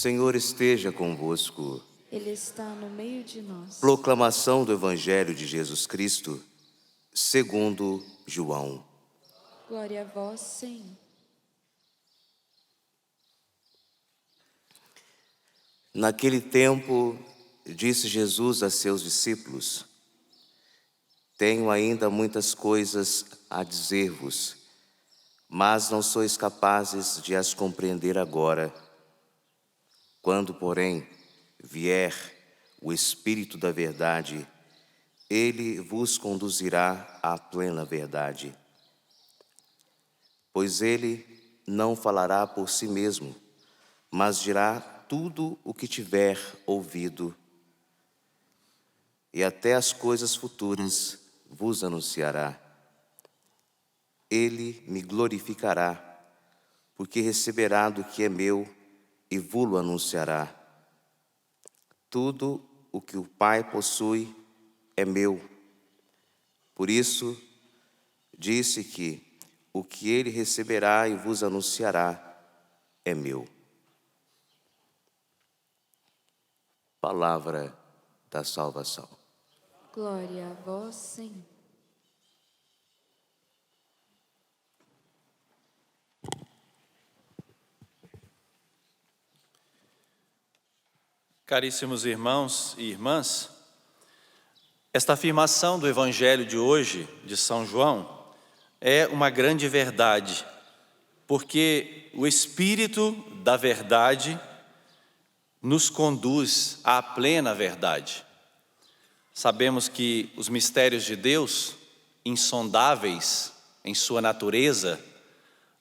Senhor esteja convosco. Ele está no meio de nós. Proclamação do Evangelho de Jesus Cristo, segundo João. Glória a vós, Senhor. Naquele tempo, disse Jesus a seus discípulos: Tenho ainda muitas coisas a dizer-vos, mas não sois capazes de as compreender agora. Quando, porém, vier o Espírito da Verdade, ele vos conduzirá à plena verdade. Pois ele não falará por si mesmo, mas dirá tudo o que tiver ouvido, e até as coisas futuras vos anunciará. Ele me glorificará, porque receberá do que é meu e vô-lo anunciará. Tudo o que o Pai possui é meu. Por isso, disse que o que ele receberá e vos anunciará é meu. Palavra da salvação. Glória a vós, Senhor. Caríssimos irmãos e irmãs, esta afirmação do Evangelho de hoje, de São João, é uma grande verdade, porque o Espírito da Verdade nos conduz à plena verdade. Sabemos que os mistérios de Deus, insondáveis em sua natureza,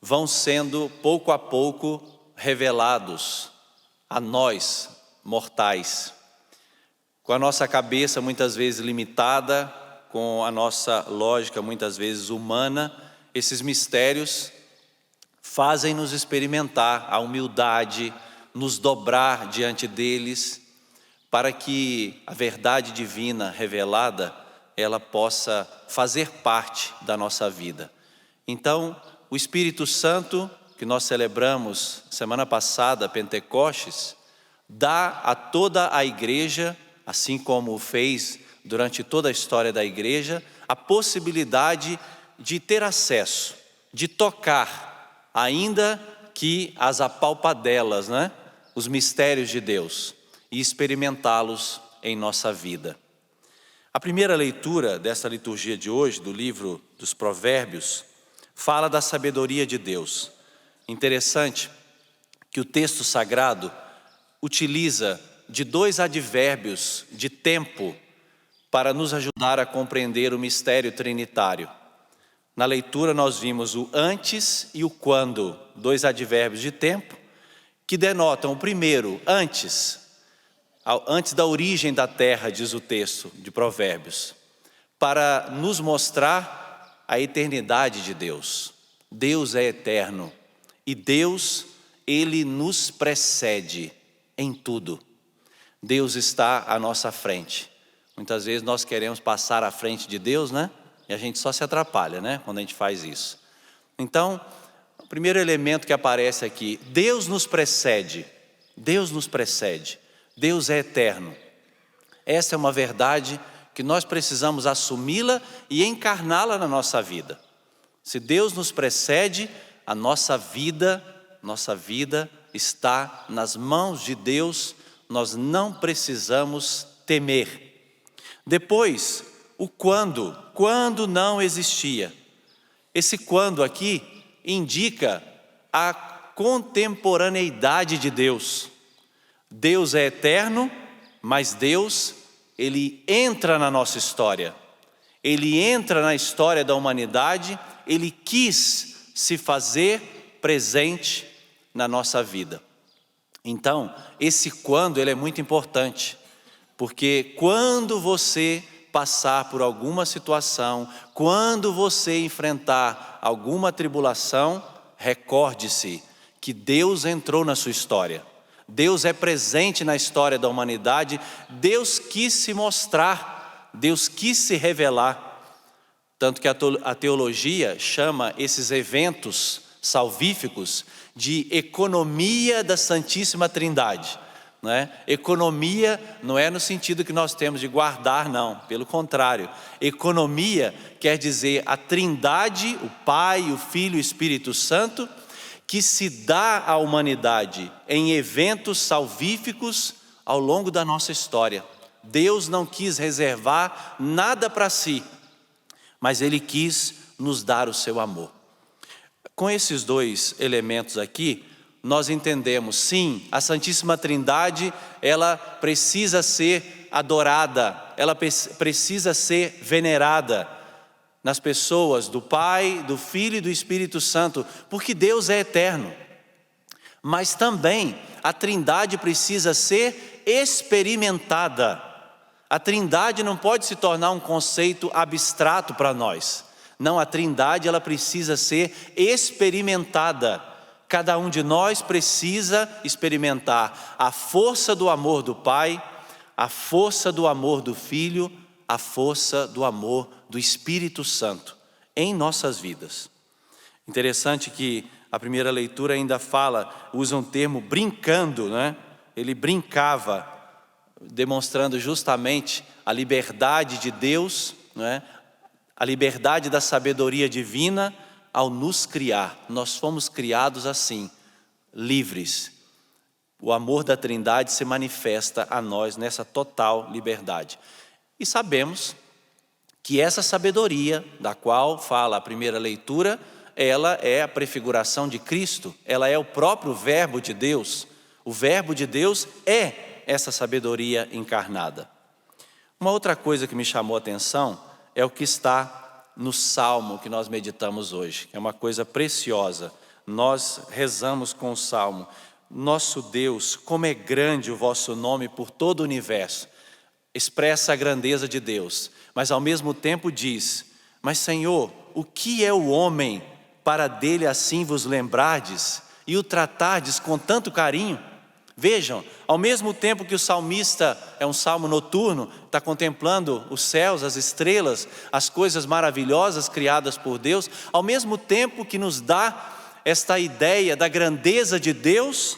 vão sendo pouco a pouco revelados a nós, mortais. Com a nossa cabeça muitas vezes limitada, com a nossa lógica muitas vezes humana, esses mistérios fazem-nos experimentar a humildade, nos dobrar diante deles, para que a verdade divina revelada, ela possa fazer parte da nossa vida. Então, o Espírito Santo, que nós celebramos semana passada, Pentecostes, dá a toda a igreja, assim como o fez durante toda a história da igreja, a possibilidade de ter acesso, de tocar, ainda que as apalpadelas, né? Os mistérios de Deus, e experimentá-los em nossa vida. A primeira leitura dessa liturgia de hoje, do livro dos Provérbios, fala da sabedoria de Deus. Interessante que o texto sagrado utiliza de dois advérbios de tempo para nos ajudar a compreender o mistério trinitário. Na leitura nós vimos o antes e o quando, dois advérbios de tempo, que denotam o primeiro, antes da origem da terra, diz o texto de Provérbios, para nos mostrar a eternidade de Deus. Deus é eterno e Deus, Ele nos precede em tudo. Deus está à nossa frente. Muitas vezes nós queremos passar à frente de Deus, né? E a gente só se atrapalha, né? Quando a gente faz isso. Então, o primeiro elemento que aparece aqui, Deus nos precede. Deus nos precede. Deus é eterno. Essa é uma verdade que nós precisamos assumi-la e encarná-la na nossa vida. Se Deus nos precede, a nossa vida está nas mãos de Deus, nós não precisamos temer. Depois, o quando não existia. Esse quando aqui indica a contemporaneidade de Deus. Deus é eterno, mas Deus, Ele entra na nossa história. Ele entra na história da humanidade, Ele quis se fazer presente na nossa vida. Então, esse quando, ele é muito importante, porque quando você passar por alguma situação, quando você enfrentar alguma tribulação, recorde-se que Deus entrou na sua história. Deus é presente na história da humanidade, Deus quis se mostrar, Deus quis se revelar. Tanto que a teologia chama esses eventos salvíficos de economia da Santíssima Trindade. Não é? Economia não é no sentido que nós temos de guardar, não. Pelo contrário, economia quer dizer a Trindade, o Pai, o Filho e o Espírito Santo, que se dá à humanidade em eventos salvíficos ao longo da nossa história. Deus não quis reservar nada para si, mas Ele quis nos dar o seu amor. Com esses dois elementos aqui, nós entendemos, sim, a Santíssima Trindade, ela precisa ser adorada, ela precisa ser venerada nas pessoas do Pai, do Filho e do Espírito Santo, porque Deus é eterno. Mas também a Trindade precisa ser experimentada. A Trindade não pode se tornar um conceito abstrato para nós. Não, a Trindade ela precisa ser experimentada. Cada um de nós precisa experimentar a força do amor do Pai, a força do amor do Filho, a força do amor do Espírito Santo em nossas vidas. Interessante que a primeira leitura ainda usa um termo brincando, né? Ele brincava, demonstrando justamente a liberdade de Deus, né? A liberdade da sabedoria divina ao nos criar. Nós fomos criados assim, livres. O amor da Trindade se manifesta a nós nessa total liberdade. E sabemos que essa sabedoria, da qual fala a primeira leitura, ela é a prefiguração de Cristo, ela é o próprio Verbo de Deus. O Verbo de Deus é essa sabedoria encarnada. Uma outra coisa que me chamou a atenção é o que está no Salmo que nós meditamos hoje, que é uma coisa preciosa. Nós rezamos com o Salmo: nosso Deus, como é grande o vosso nome por todo o universo. Expressa a grandeza de Deus, mas ao mesmo tempo diz: mas Senhor, o que é o homem para dele assim vos lembrardes e o tratardes com tanto carinho? Vejam, ao mesmo tempo que o salmista, é um salmo noturno, está contemplando os céus, as estrelas, as coisas maravilhosas criadas por Deus, ao mesmo tempo que nos dá esta ideia da grandeza de Deus,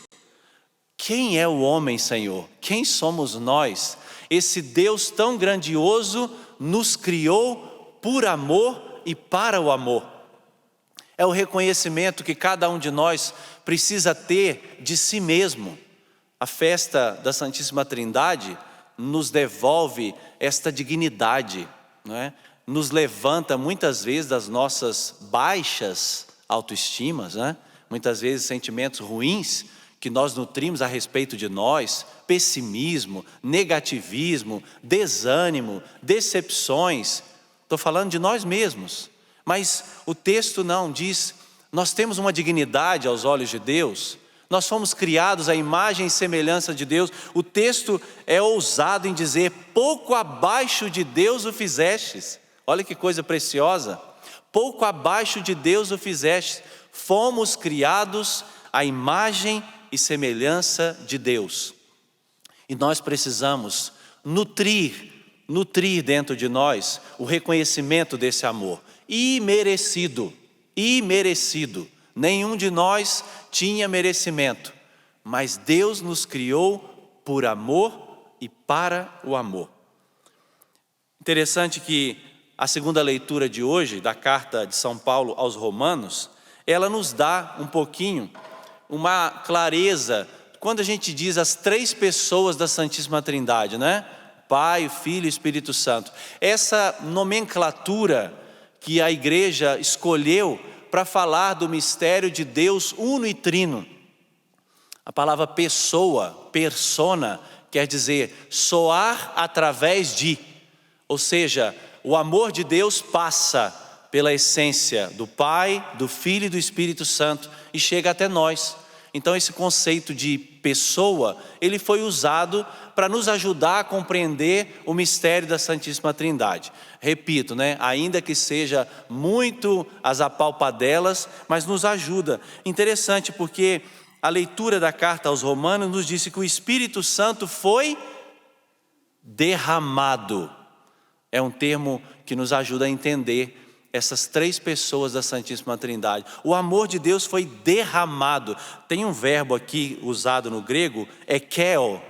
quem é o homem, Senhor? Quem somos nós? Esse Deus tão grandioso nos criou por amor e para o amor. É o reconhecimento que cada um de nós precisa ter de si mesmo. A festa da Santíssima Trindade nos devolve esta dignidade, não é? Nos levanta muitas vezes das nossas baixas autoestimas, né? Muitas vezes sentimentos ruins que nós nutrimos a respeito de nós, pessimismo, negativismo, desânimo, decepções. Estou falando de nós mesmos, mas o texto não diz, nós temos uma dignidade aos olhos de Deus. Nós fomos criados à imagem e semelhança de Deus. O texto é ousado em dizer: pouco abaixo de Deus o fizestes. Olha que coisa preciosa. Pouco abaixo de Deus o fizestes. Fomos criados à imagem e semelhança de Deus. E nós precisamos nutrir dentro de nós o reconhecimento desse amor. Imerecido. Nenhum de nós tinha merecimento, mas Deus nos criou por amor e para o amor. Interessante que a segunda leitura de hoje, da carta de São Paulo aos Romanos, ela nos dá um pouquinho, uma clareza, quando a gente diz as três pessoas da Santíssima Trindade, né? Pai, Filho e Espírito Santo. Essa nomenclatura que a igreja escolheu para falar do mistério de Deus uno e trino. A palavra pessoa, persona, quer dizer soar através de, ou seja, o amor de Deus passa pela essência do Pai, do Filho e do Espírito Santo e chega até nós. Então esse conceito de pessoa, ele foi usado para nos ajudar a compreender o mistério da Santíssima Trindade. Repito, né? Ainda que seja muito as apalpadelas, mas nos ajuda. Interessante porque a leitura da carta aos Romanos nos disse que o Espírito Santo foi derramado. É um termo que nos ajuda a entender essas três pessoas da Santíssima Trindade. O amor de Deus foi derramado. Tem um verbo aqui usado no grego, ekeo.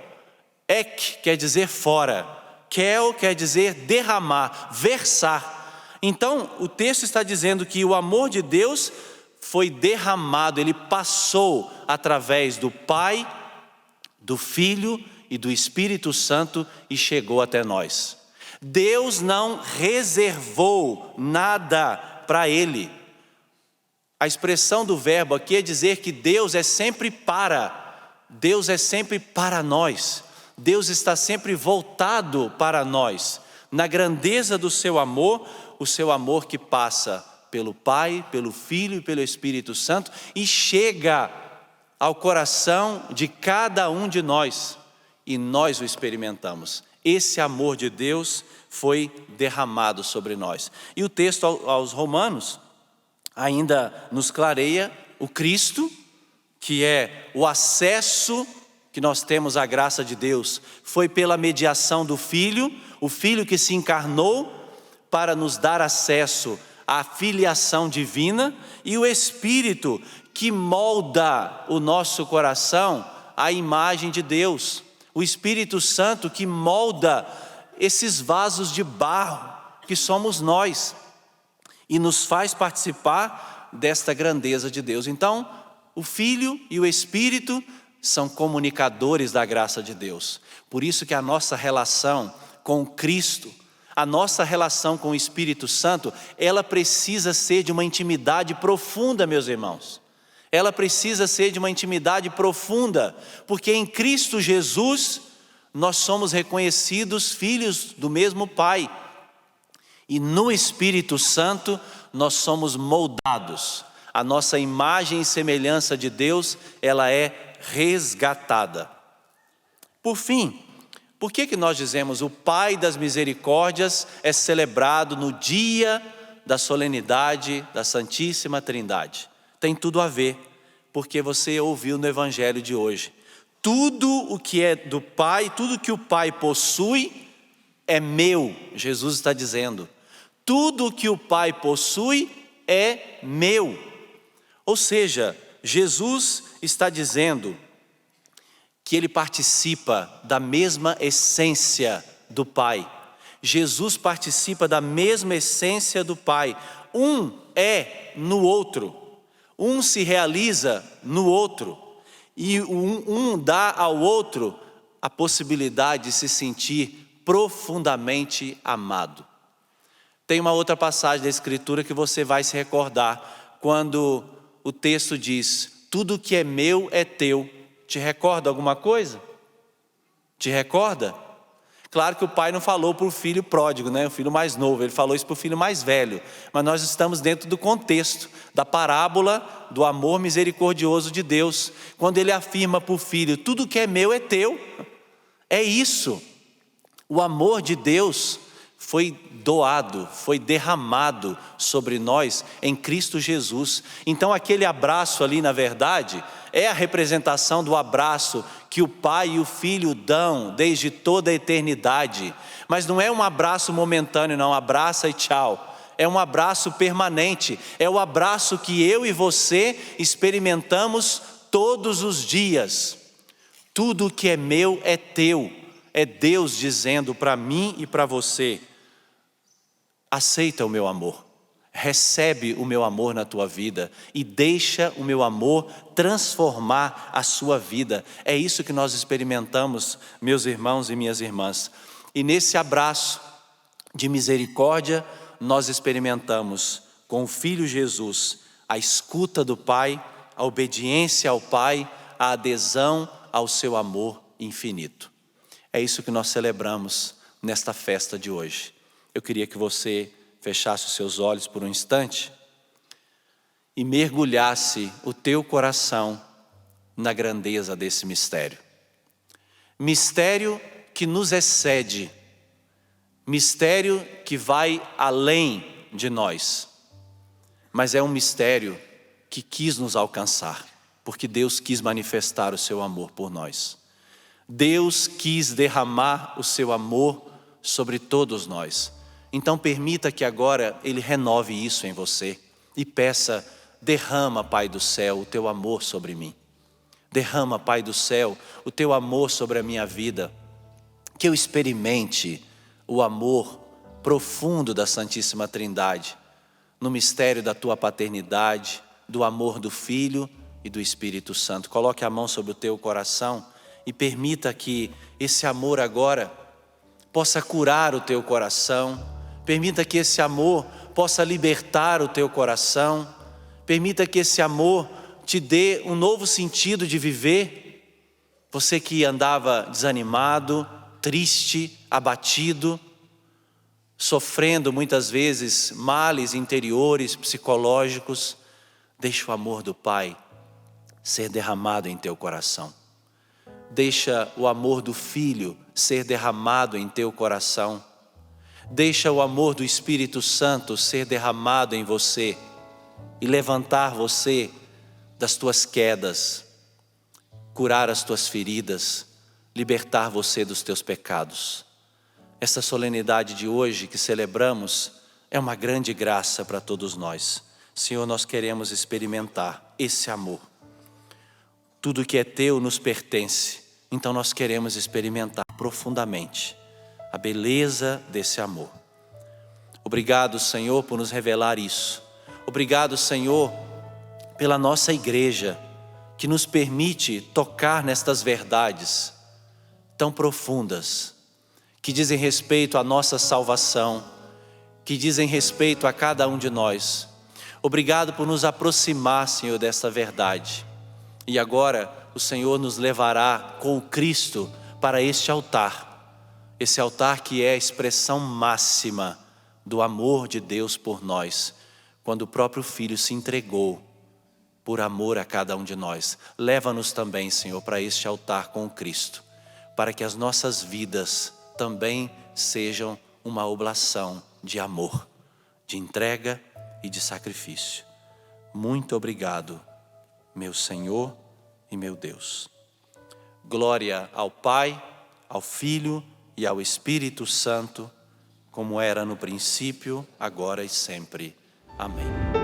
Ek quer dizer fora, kel quer dizer derramar, versar. Então o texto está dizendo que o amor de Deus foi derramado, ele passou através do Pai, do Filho e do Espírito Santo e chegou até nós. Deus não reservou nada para ele. A expressão do verbo aqui é dizer que Deus é sempre para nós. Deus está sempre voltado para nós, na grandeza do seu amor, o seu amor que passa pelo Pai, pelo Filho e pelo Espírito Santo e chega ao coração de cada um de nós e nós o experimentamos. Esse amor de Deus foi derramado sobre nós. E o texto aos Romanos ainda nos clareia o Cristo, que é o acesso que nós temos à graça de Deus, foi pela mediação do Filho, o Filho que se encarnou para nos dar acesso à filiação divina, e o Espírito que molda o nosso coração à imagem de Deus, o Espírito Santo que molda esses vasos de barro que somos nós e nos faz participar desta grandeza de Deus. Então, o Filho e o Espírito são comunicadores da graça de Deus. Por isso que a nossa relação com Cristo, a nossa relação com o Espírito Santo, ela precisa ser de uma intimidade profunda, meus irmãos. Ela precisa ser de uma intimidade profunda, porque em Cristo Jesus nós somos reconhecidos filhos do mesmo Pai. E no Espírito Santo nós somos moldados. A nossa imagem e semelhança de Deus, ela é resgatada. Por fim, por que nós dizemos o Pai das Misericórdias é celebrado no dia da solenidade da Santíssima Trindade? Tem tudo a ver, porque você ouviu no Evangelho de hoje. Tudo o que é do Pai, tudo que o Pai possui é meu, Jesus está dizendo. Tudo o que o Pai possui é meu. Ou seja, Jesus está dizendo que ele participa da mesma essência do Pai. Jesus participa da mesma essência do Pai. Um é no outro. Um se realiza no outro. E um dá ao outro a possibilidade de se sentir profundamente amado. Tem uma outra passagem da Escritura que você vai se recordar, quando o texto diz, tudo que é meu é teu. Te recorda alguma coisa? Te recorda? Claro que o pai não falou para o filho pródigo, né? O filho mais novo, ele falou isso para o filho mais velho. Mas nós estamos dentro do contexto da parábola do amor misericordioso de Deus. Quando ele afirma para o filho, tudo que é meu é teu. É isso. O amor de Deus foi doado, foi derramado sobre nós em Cristo Jesus. Então aquele abraço ali, na verdade, é a representação do abraço que o Pai e o Filho dão desde toda a eternidade. Mas não é um abraço momentâneo, não, abraça e tchau. É um abraço permanente, é o abraço que eu e você experimentamos todos os dias. Tudo que é meu é teu. É Deus dizendo para mim e para você, aceita o meu amor, recebe o meu amor na tua vida e deixa o meu amor transformar a sua vida. É isso que nós experimentamos, meus irmãos e minhas irmãs. E nesse abraço de misericórdia, nós experimentamos com o Filho Jesus a escuta do Pai, a obediência ao Pai, a adesão ao seu amor infinito. É isso que nós celebramos nesta festa de hoje. Eu queria que você fechasse os seus olhos por um instante e mergulhasse o teu coração na grandeza desse mistério. Mistério que nos excede, mistério que vai além de nós, mas é um mistério que quis nos alcançar, porque Deus quis manifestar o seu amor por nós. Deus quis derramar o seu amor sobre todos nós. Então permita que agora Ele renove isso em você e peça: derrama, Pai do céu, o teu amor sobre mim. Derrama, Pai do céu, o teu amor sobre a minha vida. Que eu experimente o amor profundo da Santíssima Trindade, no mistério da tua paternidade, do amor do Filho e do Espírito Santo. Coloque a mão sobre o teu coração e permita que esse amor agora possa curar o teu coração. Permita que esse amor possa libertar o teu coração. Permita que esse amor te dê um novo sentido de viver. Você que andava desanimado, triste, abatido, sofrendo muitas vezes males interiores, psicológicos, deixa o amor do Pai ser derramado em teu coração. Deixa o amor do Filho ser derramado em teu coração. Deixa o amor do Espírito Santo ser derramado em você e levantar você das tuas quedas, curar as tuas feridas, libertar você dos teus pecados. Essa solenidade de hoje que celebramos é uma grande graça para todos nós. Senhor, nós queremos experimentar esse amor. Tudo que é teu nos pertence, então nós queremos experimentar profundamente a beleza desse amor. Obrigado, Senhor, por nos revelar isso. Obrigado, Senhor, pela nossa igreja, que nos permite tocar nestas verdades tão profundas, que dizem respeito à nossa salvação, que dizem respeito a cada um de nós. Obrigado por nos aproximar, Senhor, dessa verdade. E agora o Senhor nos levará com o Cristo para este altar. Esse altar que é a expressão máxima do amor de Deus por nós, quando o próprio Filho se entregou por amor a cada um de nós. Leva-nos também, Senhor, para este altar com o Cristo, para que as nossas vidas também sejam uma oblação de amor, de entrega e de sacrifício. Muito obrigado, meu Senhor e meu Deus. Glória ao Pai, ao Filho e ao Espírito Santo, como era no princípio, agora e sempre. Amém.